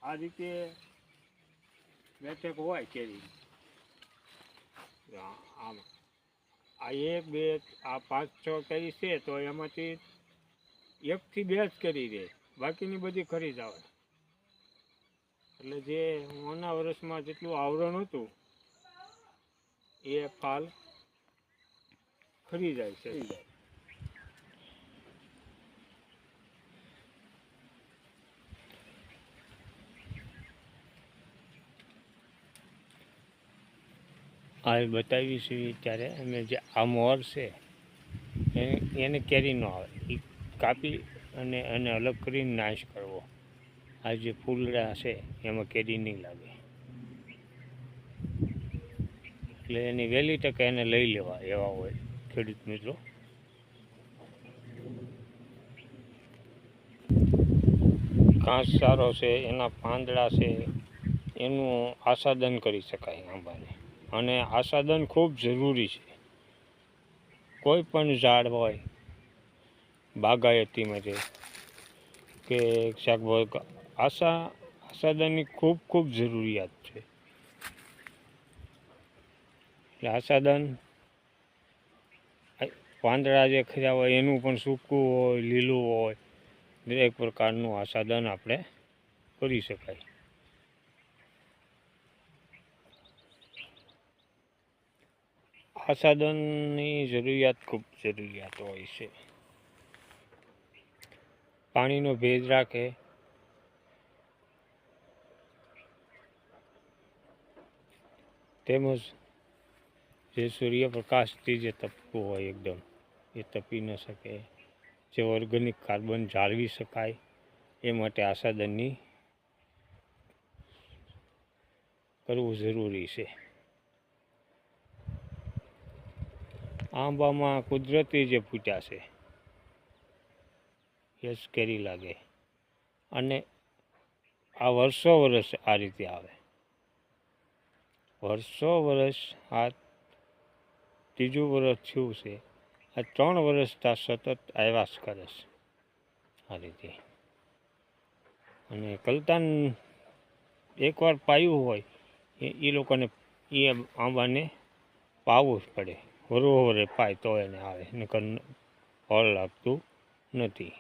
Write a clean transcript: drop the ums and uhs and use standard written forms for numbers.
આ રીતે બેઠક હોય કેરી આમ આ 1 2 આ 5 6 કેરી છે તો એમાંથી 1 થી 2 જ કેરી રહે, બાકીની બધી ખરી જ આવે. એટલે જે હોના વર્ષમાં જેટલું આવરણ હતું એ ફાલ ખરી જાય છે. આ બતાવીશું ત્યારે અમે જે આ મોર છે એને કેરી ન આવે, એ કાપી અને એને અલગ કરીને નાશ કરવો. આ જે ફૂલડા છે એમાં કેરી નહીં લાગે, એટલે એની વહેલી તકે એને લઈ લેવા એવા હોય ખેડૂત મિત્રો. ઘાસ સારો છે, એના પાંદડા છે, એનું આસ્વાદન કરી શકાય આંબાને. અને આસ્વાદન ખૂબ જરૂરી છે. કોઈ પણ ઝાડ હોય બાગાયતીમાં છે કે શાકભાજી, આસ્વાદનની ખૂબ જરૂરિયાત છે. એટલે આસ્વાદન પાંદડા જે ખર્યા હોય એનું પણ સૂકું હોય લીલું હોય, દરેક પ્રકારનું આસ્વાદન આપણે કરી શકાય. આસ્વાદનની જરૂરિયાત ખૂબ જરૂરિયાત હોય છે. પાણીનો ભેજ રાખે, તેમજ જે સૂર્યપ્રકાશથી જે તપતું હોય એકદમ એ તપી ન શકે, જે ઓર્ગેનિક કાર્બન જાળવી શકાય એ માટે આસ્વાદનની કરવું જરૂરી છે. આંબામાં કુદરતી જે ફૂટ્યા છે એ જ કેરી લાગે. અને આ વર્ષો વર્ષ આ રીતે આવે, વર્ષો વર્ષ. આ 3જું વર્ષ થયું છે, આ 3 વર્ષ ત્યાં સતત આવ્યા જ કરે છે આ રીતે. અને કલતાન એકવાર પાયું હોય એ લોકોને એ આંબાને પાવું જ પડે, વરોવરે પાય તો એને આવે, નકર ફળ લાગતું નથી.